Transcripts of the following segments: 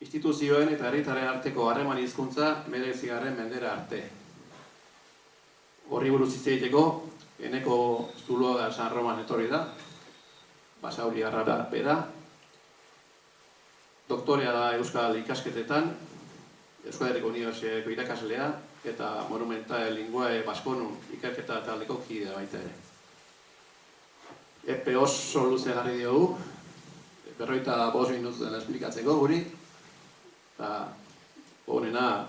instituzioen eta herritarren arteko harreman hizkuntza 19. mendera arte. Horri buruz hitz egiteko, Eneko Zuloaga San Roman etorri da, Basauri Arrara bera, doktorea da Euskal ikasketetan, Euskal Herriko Unibertsitateko irakaslea eta Monumental Linguae Baskonum ikerketa taldeko kidea baita ere. Epe oso luze jarri diogu, 45 minututan esplikatzeko guri, eta honena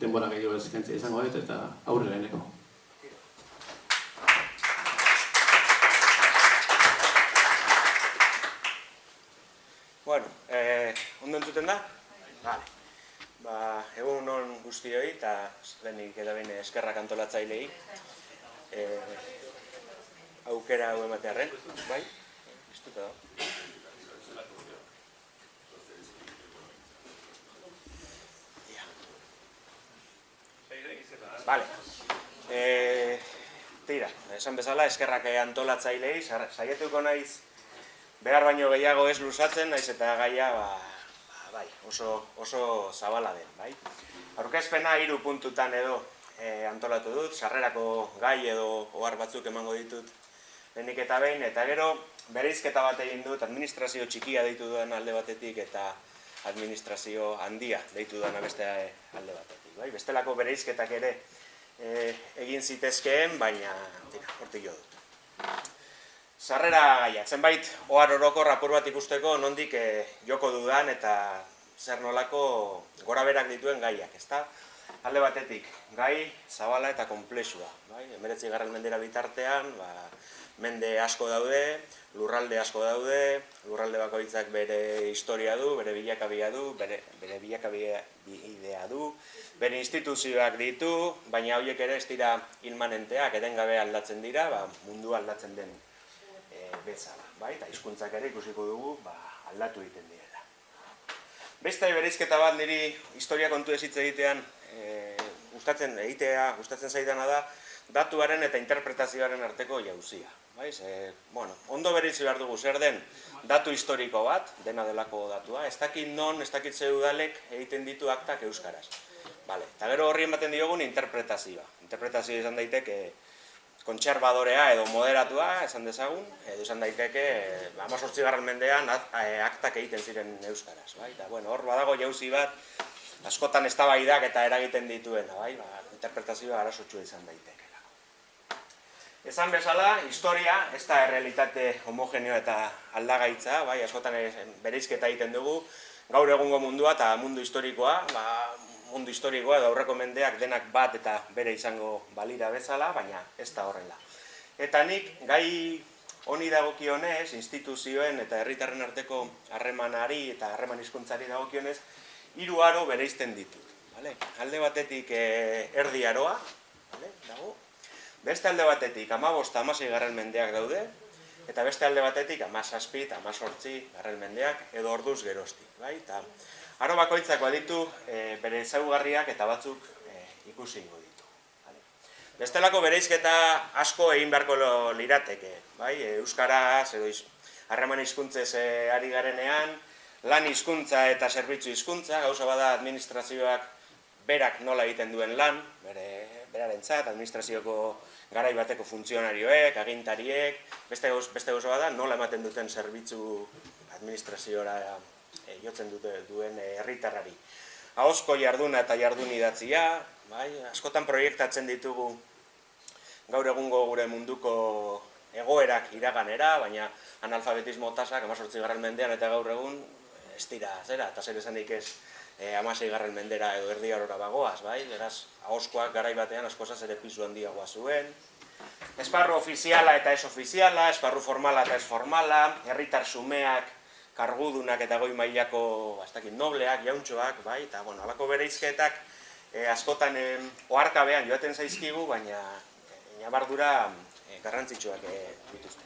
denbora gehiago eskaintzea izango dut eta aurrera Eneko. Bueno, ondo entzuten da? Vale. Egun on guztioi eta lehenik eta behin eskerrak antolatzailei aukera hau ematearren, bai? Iztuta da. Vale. Tira, esan bezala eskerrak antolatzailei, saiatuko naiz behar baino gehiago ez luzatzen, naiz eta gaia oso zabala den, bai? Aurkezpena 3 puntutan edo antolatu dut, sarrerako gai edo ohar batzuk emango ditut lehenik eta behin, eta gero bereizketa bat egin dut, administrazio txikia deitu dudan alde batetik eta administrazio handia deitu dudan beste alde batetik, bai? Bestelako bereizketak ere egin zitezkeen, baina hortik jo dut. Sarrera gaia, zenbait ohar orokor apur bat ikusteko nondik joko dudan eta zer nolako gorabeherak dituen gaiak, ezta? Alde batetik, gai zabala eta konplexua, bai? 19. mendera bitartean, mende asko daude, lurralde asko daude, lurralde bakoitzak bere historia du, bere bilakabidea du, bere bilakabidea du, bere instituzioak ditu, baina horiek ere ez dira inmanenteak, etengabe aldatzen dira, mundu aldatzen den bezala, bai? Eta hizkuntzak ere ikusiko dugu aldatu egiten direla. Beste bereizketa bat niri historia kontu ez hitz egitean gustatzen zaidana da datuaren eta interpretazioaren arteko jauzia. Ondo bereizi behar dugu zer den datu historiko bat, dena delako datua, ez dakit non, ez dakit ze udalek egiten ditu aktak euskaraz. Eta gero horri ematen diogun interpretazioa. Interpretazioa izan daiteke kontserbadorea edo moderatua, esan dezagun, edo esan daiteke 18. mendean aktak egiten ziren euskaraz. Hor badago jauzi bat, askotan eztabaidak eta eragiten dituena, interpretazioa arazotsua izan daitekeela. Esan bezala, historia, ez da errealitate homogeneo eta aldagaitza, askotan bereizketa egiten dugu, gaur egungo mundua eta mundu historikoa, mundu historikoa edo aurreko mendeak denak bat eta bere izango balira bezala, baina ez da horrela. Eta nik gai honi dagokionez, instituzioen eta herritarren arteko harremanari eta harreman hizkuntzari dagokionez, 3 aro bereizten ditut. Alde batetik erdi aroa, beste alde batetik 15-16. mendeak daude, eta beste alde batetik 17 eta 18. mendeak edo orduz geroztik. Aro bakoitzak baditu bere ezaugarriak eta batzuk ikusi ingo ditu. Bestelako bereizketa asko egin beharko lirateke. Euskaraz edo harreman hizkuntzez ari garenean, lan hizkuntza eta zerbitzu hizkuntza, gauza bada administrazioak berak nola egiten duen lan, berarentzat, administrazioko garai bateko funtzionarioek, agintariek, beste gauza bada nola ematen duten zerbitzu administraziora jotzen duen herritarrari. Ahozko jarduna eta jardun idatzia, askotan proiektatzen ditugu gaur egungo gure munduko egoerak iraganera, baina analfabetismo tasak 18. mendean eta gaur egun ez dira zera, eta zer esanik ez 16. mendera edo erdi arora bagoaz, beraz, ahozkoak garai batean askozaz ere pisu handiagoa zuen. Esparru ofiziala eta ez ofiziala, esparru formala eta ez formala, herritar xumeak, kargudunak eta goi mailako nobleak, jauntxoak, eta halako bereizketak askotan oharkabean joaten zaizkigu, baina ñabardura garrantzitsuak dituzte.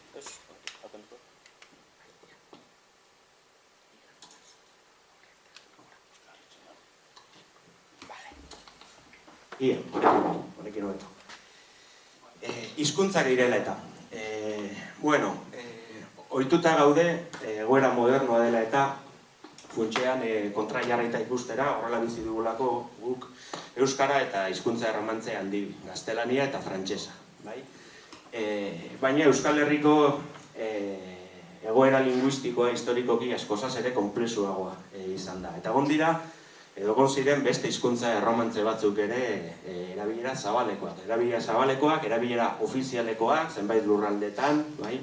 Honekin hobeto. Hizkuntzak direla eta. Ohituta gaude, egoera modernoa dela eta funtsean kontra jarraita ikustera, horrela bizi dugulako guk euskara eta hizkuntza erromantzea handi, gaztelania eta frantsesa, bai? Baina Euskal Herriko egoera linguistikoa historikoki askozaz ere konplexuagoa izan da. Eta egon dira, edo egon ziren beste hizkuntza erromantze batzuk ere erabilera zabalekoak. Erabilera ofizialekoak, zenbait lurraldetan, bai?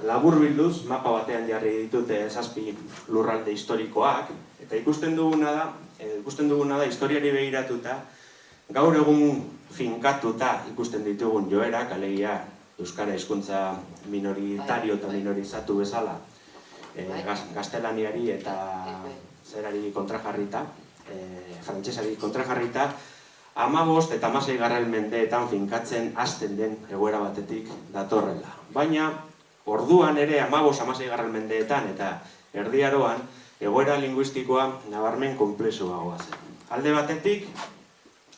Labur bilduz, mapa batean jarri ditute 7 lurralde historikoak, eta ikusten duguna da historiari begiratuta, gaur egun finkatuta ikusten ditugun joerak, alegia euskara hizkuntza minoritario eta minorizatu bezala, gaztelaniari eta zerari kontrajarrita, frantsesari kontrajarrita, 15 eta 16 mendeetan finkatzen hasten den egoera batetik datorrela. Baina, orduan ere 15-16 mendeetan eta Erdi Aroan, egoera linguistikoa nabarmen konplexuagoa zen. Alde batetik,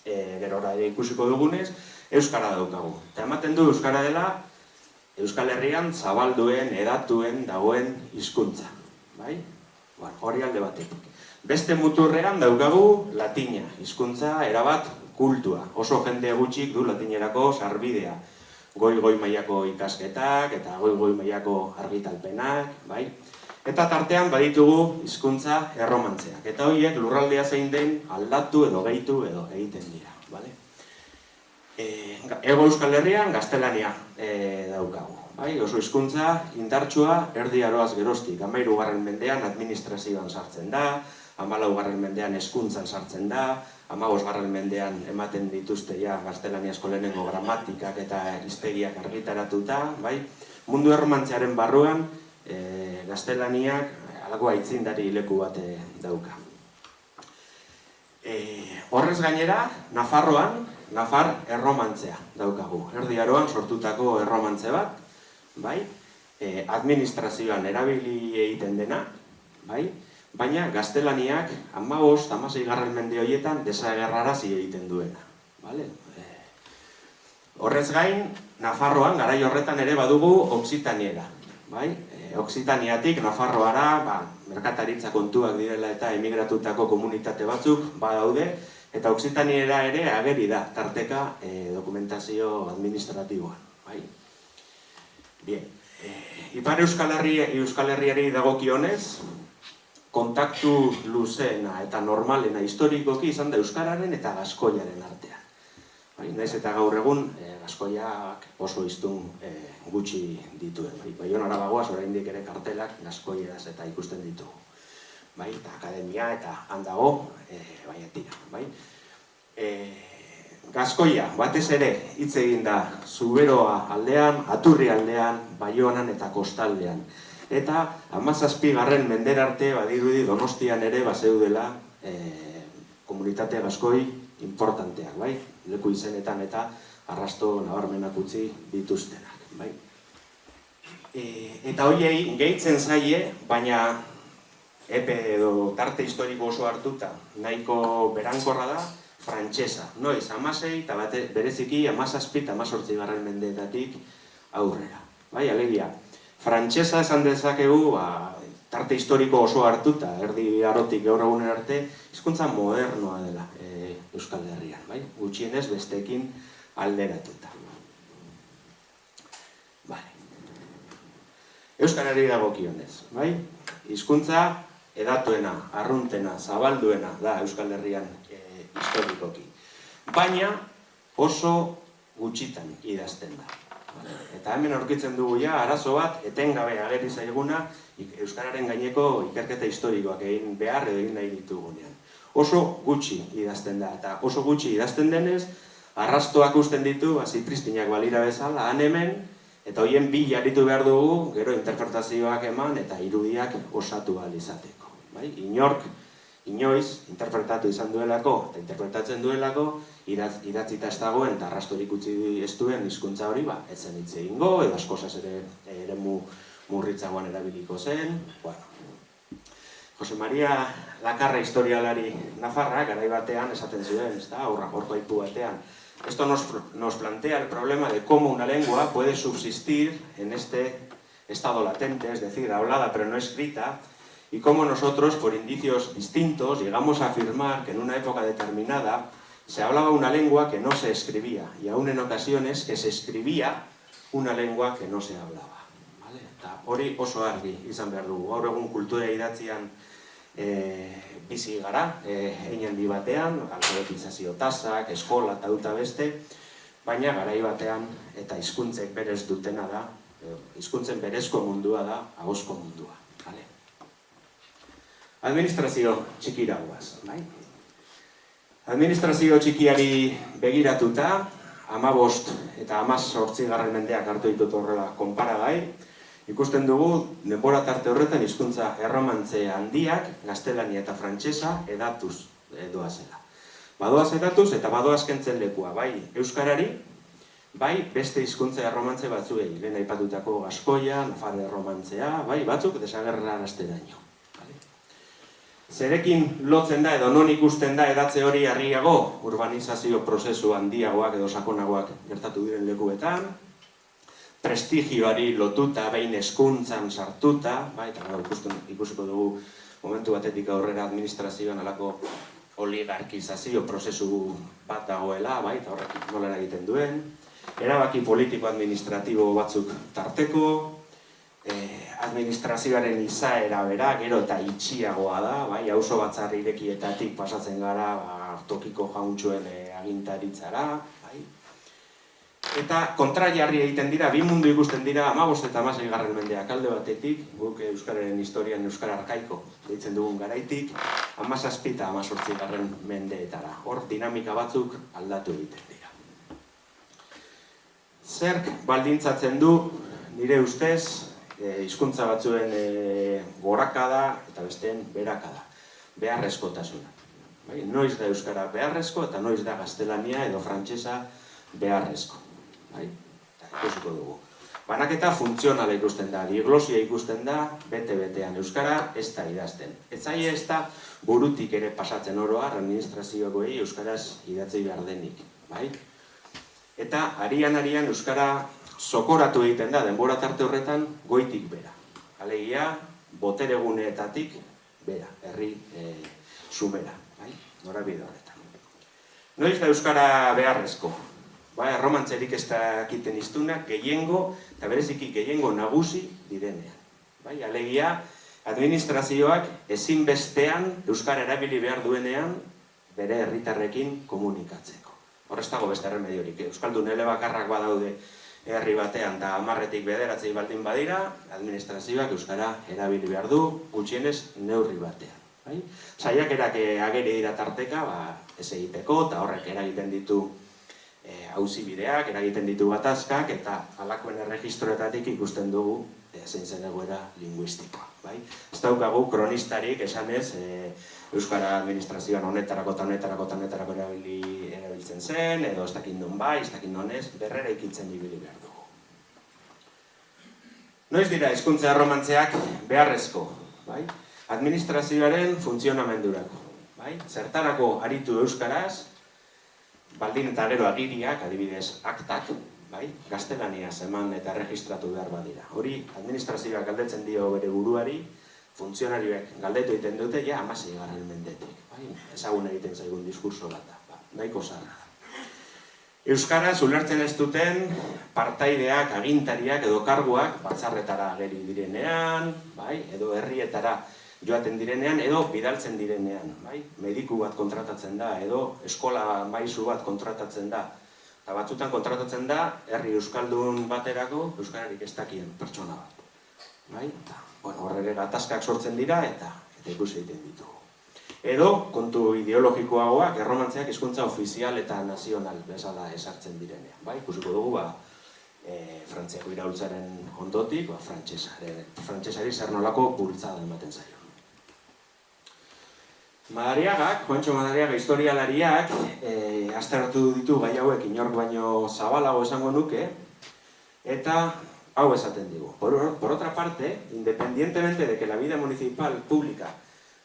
gerora ere ikusiko dugunez, euskara daukagu. Eta ematen du euskara dela Euskal Herrian zabalduen, edatuen dagoen hizkuntza. Hori alde batetik. Beste muturrean daukagu latina, hizkuntza erabat kultua. Oso jende gutxik du latinerako sarbidea. Goi mailako ikasketak eta goi mailako argitalpenak, bai? Eta tartean baditugu hizkuntza erromantzeak. Eta horiek lurraldea zein den aldatu edo gehitu edo egiten dira, bale? Hego Euskal Herrian gaztelania daukagu. Oso hizkuntza indartsua Erdi Aroaz geroztik. 13. mendean administrazioan sartzen da, 14. mendean hezkuntzan sartzen da, 15. mendean ematen dituzte gaztelaniazko lehenengo gramatikak eta hiztegiak argitaratuta. Mundu erromantzearen barruan gaztelaniak halako aitzindari leku bat dauka. Horrez gainera, Nafarroan, Nafar erromantzea daukagu. Erdi Aroan sortutako erromantze bat, administrazioan erabili egiten dena, baina gaztelaniak 15-16 mende horietan desagerrarazi egiten duena. Horrez gain, Nafarroan garai horretan ere badugu Oksitaniera. Oksitaniatik Nafarroara merkataritza kontuak direla eta emigratutako komunitate batzuk badaude, eta Oksitaniera ere ageri da tarteka dokumentazio administratiboan. Ipar Euskal Herriari dagokionez, kontaktu luzeena eta normalena historikoki izan da euskararen eta gaskoiaren artean. Naiz eta gaur egun gaskoiak oso hiztun gutxi dituen. Baionara bagoaz oraindik ere kartelak gaskoieraz eta ikusten ditugu. Eta akademia eta handago, baina tira. Gaskoia, batez ere, hitz egin da Zuberoa aldean, Aturri aldean, Baionan eta Kostaldean. Eta 17. mendera arte badirudi Donostian ere bazeudela komunitate gaskoi importanteak, leku izenetan eta arrasto nabarmenak utzi dituztenak. Eta horiei gehitzen zaie, baina epe edo tarte historiko oso hartuta, nahiko berankorra da, frantsesa. Noiz, 16 eta bereziki 17 eta 18 mendeetatik aurrera. Alegia, frantsesa esan dezakegu, tarte historiko oso hartuta, Erdi Arotik gaur egunen arte, hizkuntza modernoa dela Euskal Herrian, gutxienez besteekin alderatuta. Euskarari dagokionez, hizkuntza edatuena, arruntena, zabalduena da Euskal Herrian historikoki. Baina oso gutxitan idazten da. Eta hemen aurkitzen dugu arazo bat, etengabe ageri zaiguna, euskararen gaineko ikerketa historikoak egin behar edo egin nahi ditugunean. Oso gutxi idazten da, eta oso gutxi idazten denez, arrastoak usten ditu, zipristinak balira bezala, han hemen, eta horien bi jaritu behar dugu, gero interpretazioak eman eta irudiak osatu ahal izateko. Inoiz, interpretatu izan duelako, eta interpretatzen duelako, idatzita ez dagoen eta arrastorik utzi ez duen hizkuntza hori, ez zen hitz egingo, edo askozaz ere eremu murritzagoan erabiliko zen. Jose Maria Lakarra historialari nafarra, garai batean esaten zuen, horko aipu batean. Esto nos plantea el problema de cómo una lengua puede subsistir en este estado latente, es decir, hablada pero no escrita, y cómo nosotros, por indicios distintos, llegamos a afirmar que en una época determinada se hablaba una lengua que no se escribía, y aún en ocasiones que se escribía una lengua que no se hablaba. Vale? Eta hori oso argi izan behar dugu. Gaur egun kultura idatzian bizi gara, einen di batean, alfabetizazio tasak, eskola eta duta beste, baina garai batean eta hizkuntzek berez dutena da, hizkuntzen berezko mundua da, ahozko mundua. Vale? Administrazio txikira guaz, bai? Administrazio txikiari begiratuta, 15 eta 18 mendeak hartu ditut horrela konparagai, ikusten dugu, denbora tarte horretan hizkuntza erromantze handiak, gaztelania eta frantsesa edatuz doazela. Badoaz edatuz eta badoaz kentzen lekua, bai euskarari, bai beste hizkuntza erromantze batzuei, lehen aipatutako gaskoia, nafar erromantzea, bai batzuk desagerrarazteraino. Zerekin lotzen da edo non ikusten da edatze hori harriago, urbanizazio prozesu handiagoak edo sakonagoak gertatu diren lekuetan, prestigioari lotuta, behin hezkuntzan sartuta, bai, eta ikusiko dugu momentu batetik aurrera administrazioan alako oligarkizazio prozesu bat dagoela, bai, eta horrek nola egiten duen, erabaki politiko-administratibo batzuk tarteko, administrazioaren izaera bera, gero eta itxiagoa da, bai, auzo batzar irekietatik pasatzen gara, tokiko jauntxoen agintaritzara, bai. Eta kontrajarri egiten dira, bi mundu ikusten dira, 15 eta 16 mendeak alde batetik, guk euskararen historian euskara arkaiko deitzen dugun garaitik, 17 eta 18 mendeetara. Hor dinamika batzuk aldatu egiten dira. Zerk baldintzatzen du, nire ustez, hizkuntza batzuen gorakada eta besteen berakada, beharrezkotasuna. Noiz da euskara beharrezko eta noiz da gaztelania edo frantsesa beharrezko. Ikusiko dugu. Banaketa funtzionala ikusten da, diglosia ikusten da, bete-betean euskara ez da idazten. Ez zaie ez da burutik ere pasatzen oroar administraziokoei euskaraz idatzei behar denik. Eta arian euskara sokoratu egiten da, denbora tarte horretan, goitik bera. Alegia, botereguneetatik bera, herri sumera, norabide horretan. Noiz da euskara beharrezko? Erromantzerik ez dakiten iztunak, gehiengo, eta bereziki gehiengo nagusi direnean. Alegia, administrazioak ezinbestean euskara erabili behar duenean, bere herritarrekin komunikatzeko. Horrez dago beste erremediorik, euskaldun elebakarrak badaude herri batean da 10-etik 9 baldin badira, administrazioak euskara erabili behar du, gutxienez neurri batean. Saiakerak ageri dira tarteka, ez egiteko, eta horrek eragiten ditu auzibideak, eragiten ditu gatazkak, eta halakoen erregistroetatik ikusten dugu zein zen egoera linguistikoa. Ez daukagu kronistarik esanez euskara administrazioan honetarako eta honetarako erabiltzen zen, edo ez dakit non bai, ez dakit non ez, berrera ikitzen ibili behar dugu. Noiz dira hizkuntza erromantzeak beharrezko, administrazioaren funtzionamendurako. Zertarako aritu euskaraz, baldin eta gero agiriak, adibidez aktak, gaztelaniaz eman eta erregistratu behar badira. Hori administrazioak galdetzen dio bere buruari, funtzionarioek galdetu egiten dute, 16 mendetik. Ezagun egiten zaigun diskurso bat da, nahiko zarra da. Euskaraz ulertzen ez duten partaideak, agintariak edo karguak batzarretara ageri direnean, edo herrietara joaten direnean, edo bidaltzen direnean. Mediku bat kontratatzen da, edo eskola maisu bat kontratatzen da. Eta batzutan kontratatzen da, herri euskaldun baterako euskararik ez dakien pertsona bat. Horrege gatazkak sortzen dira eta ikusi egiten ditugu. Edo, kontu ideologikoagoak, erromantzeak hizkuntza ofizial eta nazional bezala esartzen direnean. Ikusiko dugu, Frantziako iraultzaren ondotik, frantsesari zer nolako bultzada ematen zaio. Madariagak, Juantxo Madariaga historialariak, aztertu ditu gai hauek inork baino zabalago esango nuke, eta hau esaten digu. Por otra parte, independientemente de que la vida municipal pública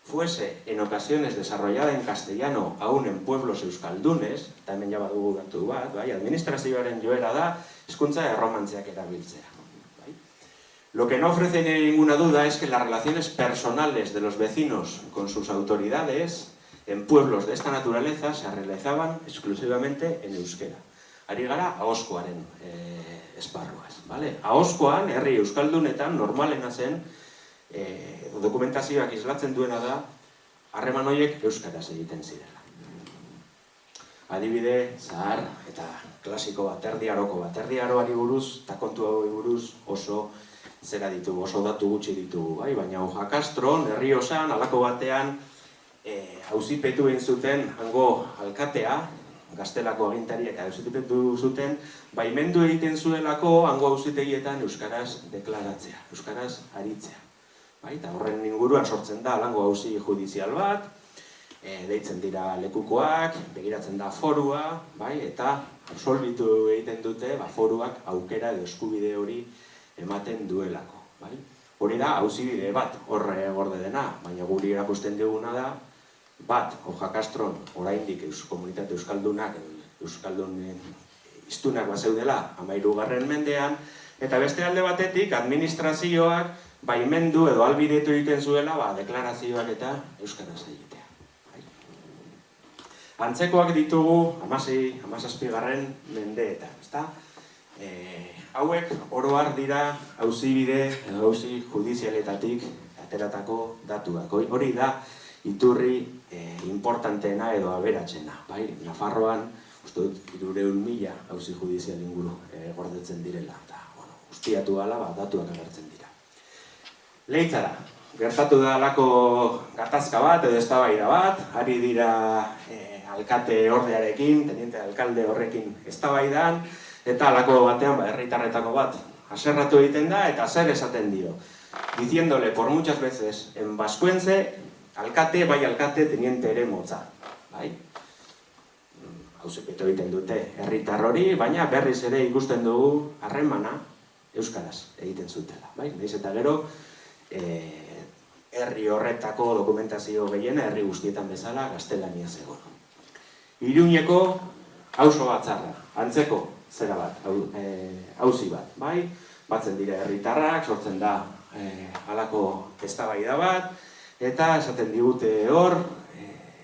fuese en ocasiones desarrollada en castellano aún en pueblos euskaldunes, hemen ja badugu datu bat, administrazioaren joera da hizkuntza erromantzeak erabiltzea. Lo que no ofrece ninguna duda es que las relaciones personales de los vecinos con sus autoridades en pueblos de esta naturaleza se realizaban exclusivamente en euskera. Ari gara ahozkoaren esparruaz, bale? Ahozkoan, herri euskaldunetan, normalena zen, dokumentazioak islatzen duena da, harreman horiek euskaraz egiten zirela. Adibide, zahar eta klasiko bat, erdiaroko bat, erdiaroari buruz, eta kontu hau buruz oso zera ditugu, oso datu gutxi ditugu, bai? Baina Hoja Castron, Herriosan, halako batean, auzipetu egin zuten hango alkatea, Gaztelako agintariak auzipetu zuten, baimendu egiten zuelako hango auzitegietan euskaraz deklaratzea, euskaraz aritzea. Bai? Eta horren inguruan sortzen da hango auzi judizial bat, deitzen dira lekukoak, begiratzen da forua, bai? Eta absolbitu egiten dute foruak aukera edo eskubide hori ematen duelako. Bai? Hori da auzibide bat horre gorde dena, baina guri erakusten diguna da, bat, Hoja Castron, oraindik komunitate euskaldunak, euskaldunen hiztunak bazeudela 13. mendean, eta beste alde batetik administrazioak baimendu edo ahalbidetu egiten zuela deklarazioak eta euskaraz egitea. Antzekoak ditugu 16. mendeetan, ezta? Hauek oro har dira auzibide edo auzi judizialetatik ateratako datuak. Hori da iturri importanteena edo aberatsena, bai? Nafarroan, uste dut, 300.000 auzi judizial inguru gordetzen direla, eta, ustiatu gala, datuak agertzen dira. Leitzara, gertatu da alako gatazka bat edo eztabaida bat, ari dira alkate ordearekin, teniente alkalde horrekin eztabaidan, eta alako batean, herritarretako bat, haserratu egiten da, eta zer esaten dio. Diciéndole por muchas veces en vascuence, alkate, bai alkate, teniente ere motza. Bai? Auzipetu egiten dute herritar hori, baina berriz ere ikusten dugu harremana euskaraz egiten zutela. Bai? Naiz eta gero, herri horretako dokumentazio gehiena, herri guztietan bezala, gaztelania zegoen. Iruñeko auzo batzarra, antzeko zera bat, auzi bat, bai? Batzen dira herritarrak, sortzen da halako eztabaida bat, eta esaten digute hor,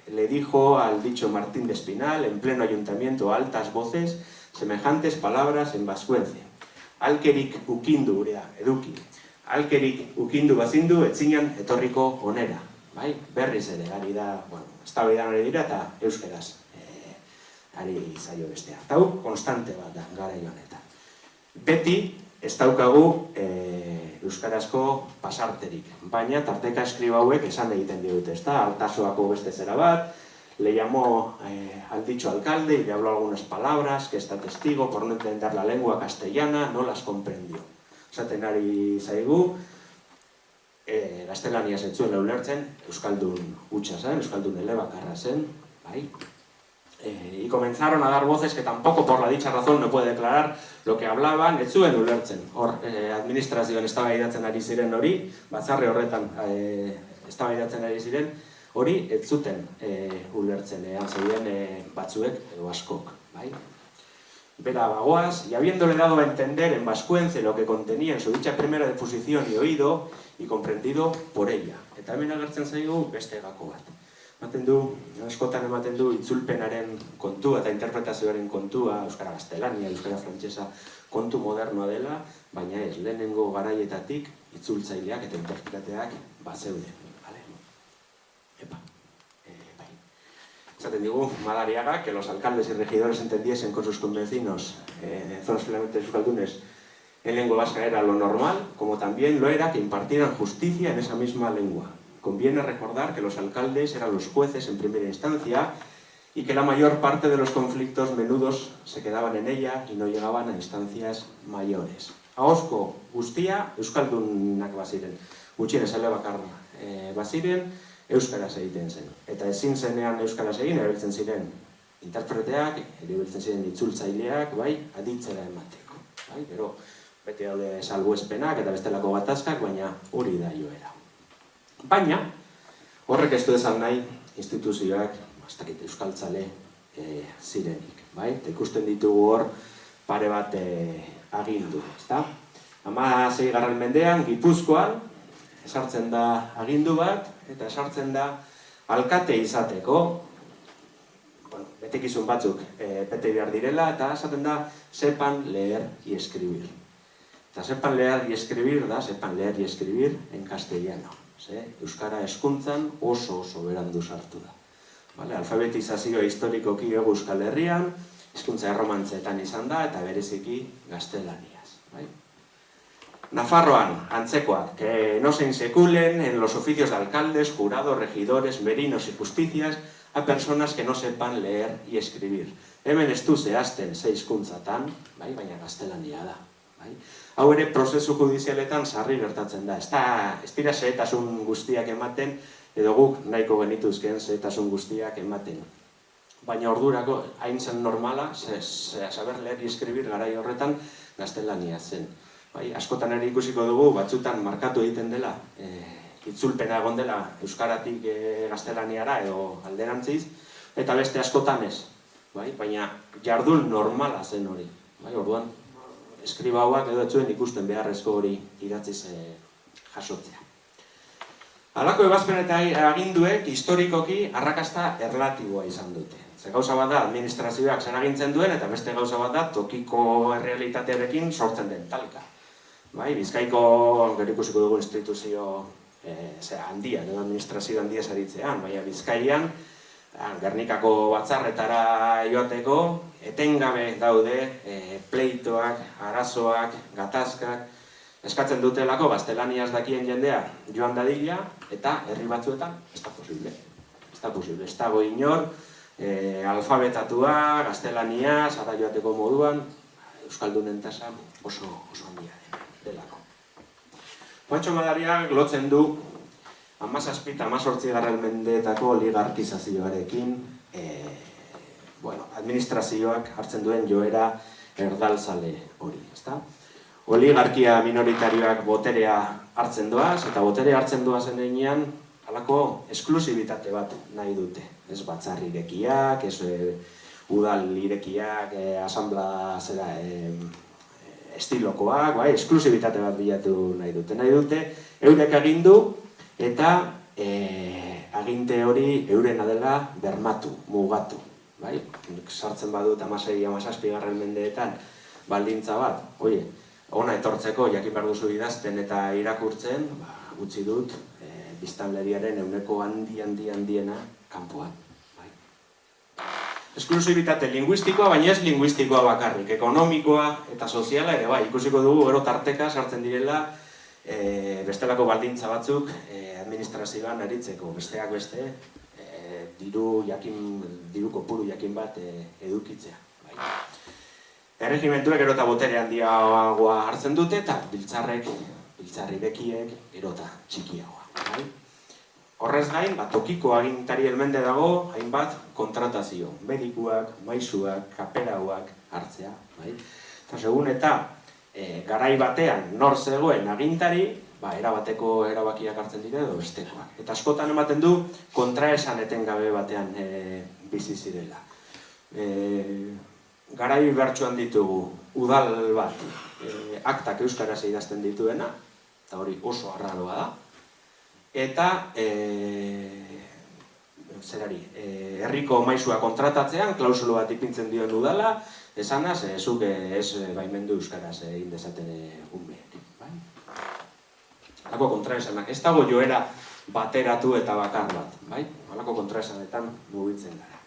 le dijo al dicho Martín de Espinal, en pleno ayuntamiento, a altas voces, semejantes palabras en vascuence. Alkerik ukindu, eduki. Alkerik ukindu bazindu, etzinan etorriko onera. Bai? Berriz ere, ari da, eztabaidan ari dira, eta euskeraz ari zaio bestea. Eta hau, konstante bat da, garai honetan. Beti, ez daukagu euskarazko pasarterik, baina tarteka eskriba hauek esan egiten digute, ezta? Altasoako beste zera bat, le llamó al dicho alcalde y le habló algunas palabras, que está testigo, por no entender la lengua castellana, no las comprendió. Esaten ari zaigu, gaztelania zetzuela ulertzen, euskaldun hutsa zen, euskaldun elebakarra zen, bai? Y comenzaron a dar voces que tampoco por la dicha razón no puede declarar lo que hablaban, ez zuen ulertzen. Hor, administrazioan eztabaidatzen ari ziren hori, batzarre horretan eztabaidatzen ari ziren, hori ez zuten ulertzen, zeuden batzuek edo askok, bai? Bera bagoaz, y habiéndole dado a entender en vascuence lo que contenía en su dicha primera disposición y oído y comprendido por ella. Eta hemen agertzen zaigu beste gako bat. Askotan ematen du itzulpenaren kontua eta interpretazioaren kontua, euskara gaztelania, euskara frantsesa kontu modernoa dela, baina ez, lehenengo garaietatik itzultzaileak eta interpreteak bazeuden. Esaten digu, Madariaga, que los alcaldes y regidores entendiesen con sus convecinos zonas plenamente euskaldunes en lengua vasca era lo normal, como también lo era que impartieran justicia en esa misma lengua. Conviene recordar que los alcaldes eran los jueces en primera instancia y que la mayor parte de los conflictos menudos se quedaban en ella y no llegaban a instancias mayores. Ahozko guztia euskaldunak baziren, gutxienez elebakar baziren, euskaraz egiten zen. Eta ezin zenean euskaraz egin, erabiltzen ziren interpreteak, erabiltzen ziren itzultzaileak, bai, aditzera emateko. Bai, gero, beti daude salbuespenak eta bestelako gatazkak, baina hori da joera. Baina, horrek ez du esan nahi instituzioak, bastakit euskaltzale zirenik, bai? Eta ikusten ditugu hor pare bat agindu, ezta? 16. mendean, Gipuzkoan, esartzen da agindu bat, eta esartzen da alkate izateko, betekizun batzuk bete behar direla, eta esaten da sepan leer y escribir. Eta sepan leer y escribir da, sepan leer y escribir en castellano. Euskara hezkuntzan oso berandu sartu da. Alfabetizazioa historikoki Euskal Herrian, hizkuntza erromantzeetan izan da, eta bereziki gaztelaniaz. Nafarroan, antzekoak, que no se inseculen en los oficios de alcaldes, jurados, regidores, merinos y justicias a personas que no sepan leer y escribir. Hemen ez du zehazten ze hizkuntzatan, baina gaztelania da. Hau ere, prozesu judizialetan sarri gertatzen da. Ez dira zehetasun guztiak ematen, edo guk nahiko genituzken zehetasun guztiak ematen. Baina ordurako, hain zen normala, saber leer y escribir garai horretan gaztelania zen. Askotan ere ikusiko dugu, batzutan markatu egiten dela, itzulpena egon dela euskaratik gaztelaniara edo alderantziz, eta beste askotan ez. Baina jardun normala zen hori. Orduan, eskribauak edo etzuen ikusten beharrezko hori idatziz jasotzea. Halako ebazpen eta aginduek historikoki arrakasta erlatiboa izan dute. Ze gauza bat da administrazioak zen agintzen duen, eta beste gauza bat da tokiko errealitatearekin sortzen den talka. Bizkaiko, gero ikusiko dugu instituzio handia, administrazio handia zaritzean, baina Bizkaian, Gernikako batzarretara joateko, etengabe daude pleitoak, arazoak, gatazkak, eskatzen dutelako gaztelaniaz dakien jendea joan dadila, eta herri batzuetan ez da posible. Ez dago inor, alfabetatua, gaztelaniaz, ara joateko moduan, euskaldunen tasa oso handia delako. Juantxo Madariak lotzen du 17-18 mendeetako oligarkizazioarekin administrazioak hartzen duen joera erdalzale hori. Oligarkia minoritarioak boterea hartzen doaz, eta boterea hartzen doazen denean halako esklusibitate bat nahi dute. Ez batzar irekiak, ez udal irekiak, asamblea estilokoak, esklusibitate bat bilatu nahi dute. Nahi dute, eurek agindu eta aginte hori eurena dela bermatu, mugatu. Sartzen badut 16-17 mendeetan baldintza bat, ona etortzeko jakin behar duzu idazten eta irakurtzen, utzi dut biztanleriaren ehuneko handiena kanpoan. Esklusibitate linguistikoa, baina ez linguistikoa bakarrik, ekonomikoa eta soziala ere ikusiko dugu gero tarteka sartzen direla bestelako baldintza batzuk administrazioan aritzeko, besteak beste diru kopuru jakin bat edukitzea. Erregimentuek gero eta botere handiagoa hartzen dute eta biltzarrirekiek gero eta txikiagoa. Horrez gain, tokiko agintari helmende dago, hainbat kontratazio, medikuak, maisuak, kaperauak hartzea. Eta segun eta garai batean nor zegoen agintari, erabateko erabakiak hartzen dira edo bestekoak. Eta askotan ematen du kontraesan etengabe batean bizi zirela. Garai bertsuan ditugu udal bat, aktak euskaraz idazten dituena, eta hori oso arraroa da. Eta herriko maisua kontratatzean, klausulo bat ipintzen dioen udala, esanaz, zuk ez baimendu euskaraz egin dezaten umeek. Halako kontraesanak, ez dago joera bateratu eta bakar bat. Halako kontraesanetan mugitzen gara.